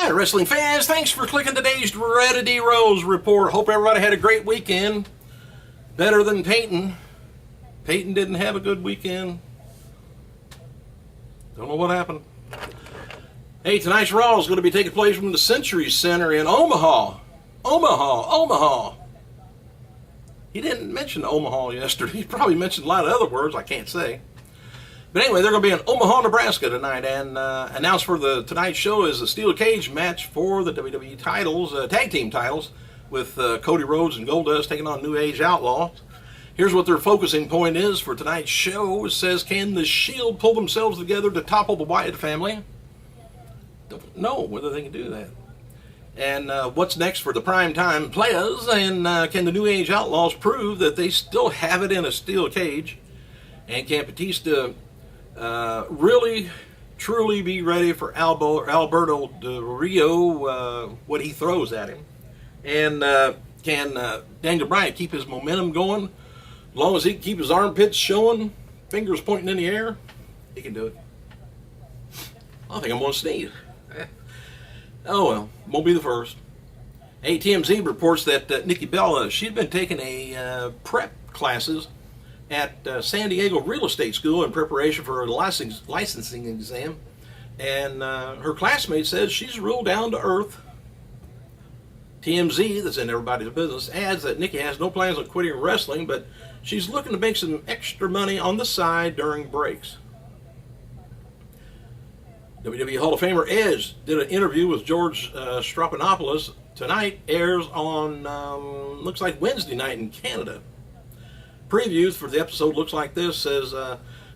Hi, wrestling fans. Thanks for clicking today's RHOADES'S report. Hope everybody had a great weekend. Better than Peyton. Peyton didn't have a good weekend. Don't know what happened. Hey, tonight's Raw is going to be taking place from the Century Center in Omaha. Omaha. He didn't mention Omaha yesterday. He probably mentioned a lot of other words I can't say. But anyway, they're going to be in Omaha, Nebraska tonight, and announced for tonight's show is a steel cage match for the WWE titles, tag team titles, with Cody Rhodes and Goldust taking on New Age Outlaws. Here's what their focusing point is for tonight's show. It says, can the Shield pull themselves together to topple the Wyatt family? Don't know whether they can do that. And what's next for the primetime players, and can the New Age Outlaws prove that they still have it in a steel cage? And can Batista really, truly be ready for Alberto Del Rio, what he throws at him? And can Daniel Bryan keep his momentum going? As long as he can keep his armpits showing, fingers pointing in the air, he can do it. I think I'm going to sneeze. Oh well, won't be the first. TMZ reports that Nikki Bella, she'd been taking a prep classes at San Diego Real Estate School in preparation for a licensing exam, and her classmate says she's real down to earth. TMZ, that's in everybody's business, adds that Nikki has no plans on quitting wrestling, but she's looking to make some extra money on the side during breaks. WWE Hall of Famer Edge did an interview with George Strophanopoulos tonight, airs on looks like Wednesday night in Canada. Previews for the episode looks like this. Says,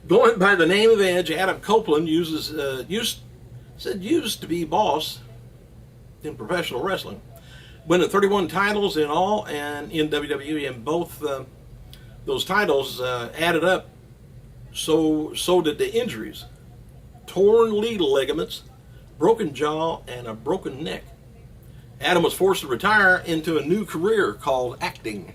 going by the name of Edge, Adam Copeland used to be boss in professional wrestling, winning 31 titles in all and in WWE, and both those titles added up. So did the injuries: torn lead ligaments, broken jaw, and a broken neck. Adam was forced to retire into a new career called acting.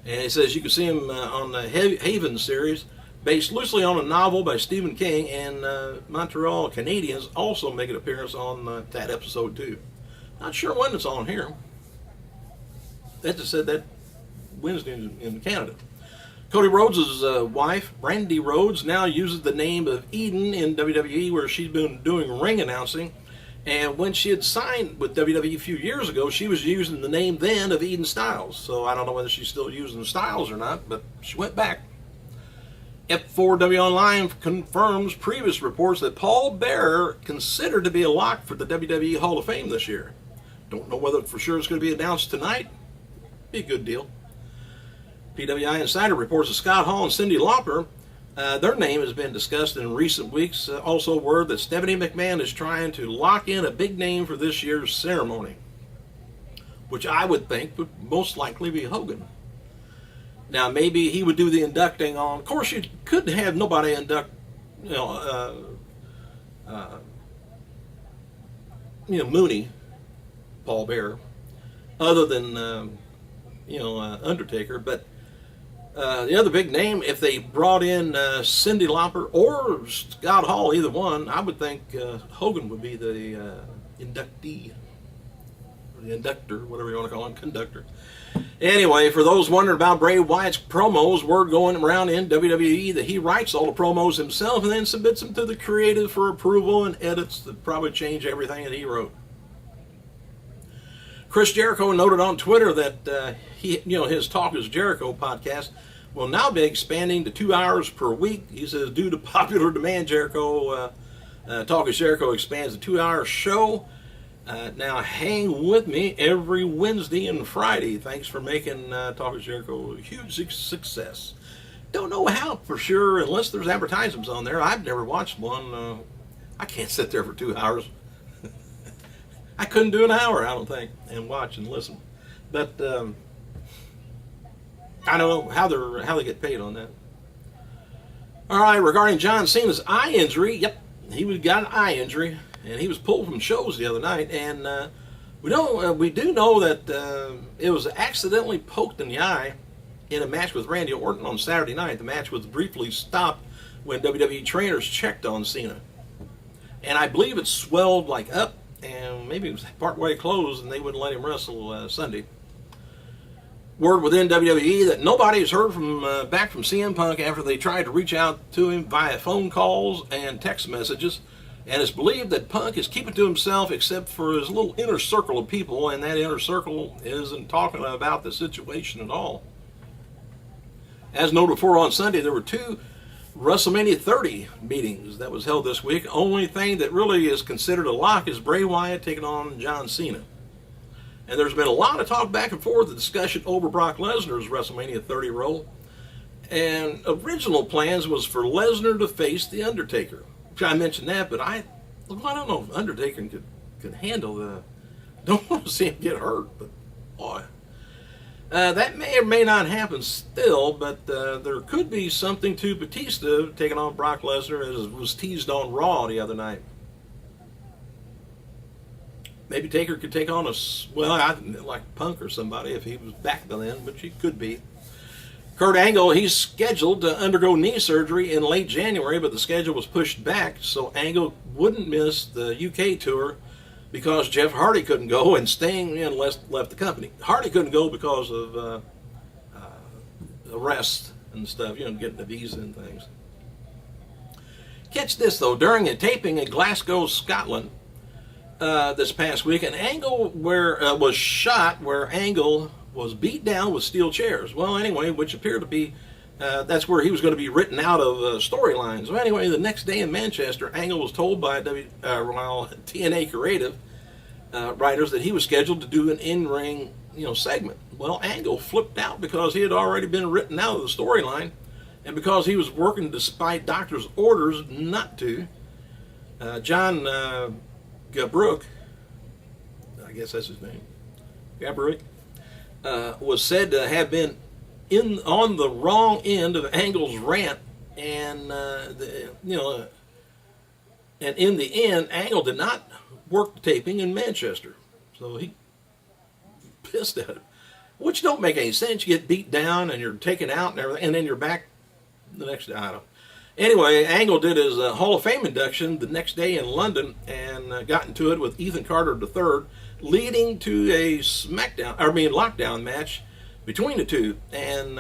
And it says you can see him on the Haven series, based loosely on a novel by Stephen King, and Montreal Canadiens also make an appearance on that episode too. Not sure when it's on here. That just said that Wednesday in Canada. Cody Rhodes' wife, Brandy Rhodes, now uses the name of Eden in WWE, where she's been doing ring announcing. And when she had signed with WWE a few years ago, she was using the name then of Eden Styles. So I don't know whether she's still using Styles or not, but she went back. F4W Online confirms previous reports that Paul Bearer considered to be a lock for the WWE Hall of Fame this year. Don't know whether for sure it's going to be announced tonight. Be a good deal. PWI Insider reports that Scott Hall and Cyndi Lauper, their name has been discussed in recent weeks. Also word that Stephanie McMahon is trying to lock in a big name for this year's ceremony, which I would think would most likely be Hogan. Now maybe he would do the inducting on. Of course, you couldn't have nobody induct, Mooney, Paul Bearer, other than Undertaker, but. The other big name, if they brought in Cyndi Lauper or Scott Hall, either one, I would think Hogan would be the inductee, or the inductor, whatever you want to call him, conductor. Anyway, for those wondering about Bray Wyatt's promos, word going around in WWE that he writes all the promos himself and then submits them to the creative for approval and edits that probably change everything that he wrote. Chris Jericho noted on Twitter that his Talk is Jericho podcast will now be expanding to 2 hours per week. He says, due to popular demand, Talk is Jericho expands to 2-hour show. Now hang with me every Wednesday and Friday. Thanks for making Talk is Jericho a huge success. Don't know how for sure unless there's advertisements on there. I've never watched one. I can't sit there for 2 hours. I couldn't do an hour, I don't think, and watch and listen. But I don't know how they get paid on that. All right, regarding John Cena's eye injury, yep, he got an eye injury, and he was pulled from shows the other night. And we do know that it was accidentally poked in the eye in a match with Randy Orton on Saturday night. The match was briefly stopped when WWE trainers checked on Cena, and I believe it swelled like up and maybe it was partway closed, and they wouldn't let him wrestle Sunday. Word within WWE that nobody has heard back from CM Punk after they tried to reach out to him via phone calls and text messages, and it's believed that Punk is keeping to himself except for his little inner circle of people, and that inner circle isn't talking about the situation at all. As noted before, on Sunday there were 2 WrestleMania 30 meetings that was held this week. Only thing that really is considered a lock is Bray Wyatt taking on John Cena. And there's been a lot of talk back and forth, the discussion over Brock Lesnar's WrestleMania 30 role. And original plans was for Lesnar to face The Undertaker. I mentioned that, but I don't know if Undertaker could handle the... Don't want to see him get hurt, but boy. That may or may not happen still, but there could be something to Batista taking on Brock Lesnar, as was teased on Raw the other night. Maybe Taker could take on like Punk or somebody if he was back then, but he could be. Kurt Angle, he's scheduled to undergo knee surgery in late January, but the schedule was pushed back, so Angle wouldn't miss the UK tour because Jeff Hardy couldn't go, and Sting left the company. Hardy couldn't go because of arrest and stuff, getting the visa and things. Catch this, though. During a taping in Glasgow, Scotland, this past week, an angle was shot where Angle was beat down with steel chairs. Well, anyway, which appeared to be that's where he was going to be written out of storylines. Well, anyway, the next day in Manchester, Angle was told by TNA creative writers that he was scheduled to do an in-ring segment. Well, Angle flipped out because he had already been written out of the storyline, and because he was working despite doctor's orders not to. John Gabrook, I guess that's his name, Gabrook, was said to have been on the wrong end of Angle's rant, and and in the end, Angle did not work the taping in Manchester, so he pissed at it, which don't make any sense. You get beat down and you're taken out and everything, and then you're back the next day. I don't know. Anyway, Angle did his Hall of Fame induction the next day in London and got into it with Ethan Carter III, leading to a lockdown match between the two. And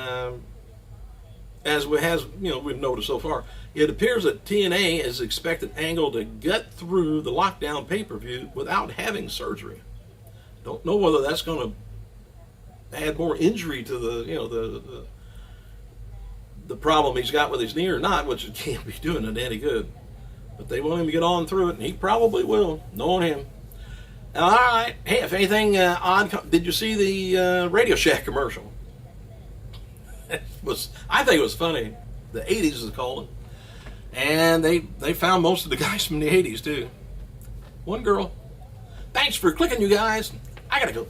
as we've noticed so far, it appears that TNA has expected Angle to get through the lockdown pay-per-view without having surgery. Don't know whether that's going to add more injury to the problem he's got with his knee or not, which it can't be doing it any good. But they want him to get on through it, and he probably will, knowing him. All right. Hey, if anything odd, did you see the Radio Shack commercial? I think it was funny. The 80s is called it. And they found most of the guys from the 80s, too. One girl. Thanks for clicking, you guys. I gotta go.